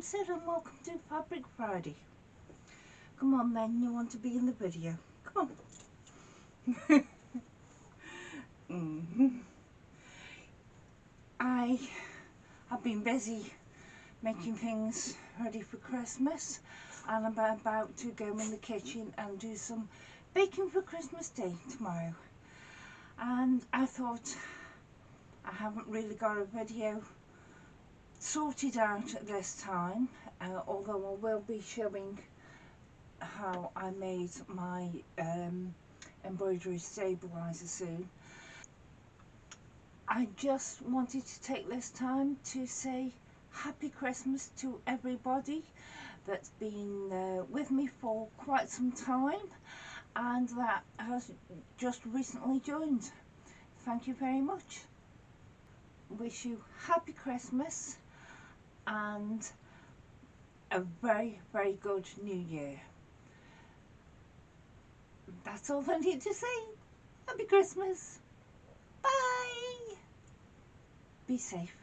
Homestead and welcome to Fabric Friday. Come on then, you want to be in the video. Come on. I have been busy making things ready for Christmas, and I'm about to go in the kitchen and do some baking for Christmas Day tomorrow. And I thought I haven't really got a video sorted out at this time, although I will be showing how I made my embroidery stabilizer soon. I just wanted to take this time to say Happy Christmas to everybody that's been with me for quite some time and that has just recently joined. Thank you very much. Wish you Happy Christmas and a very, very good New Year. That's all I need to say. Happy Christmas. Bye. Be safe.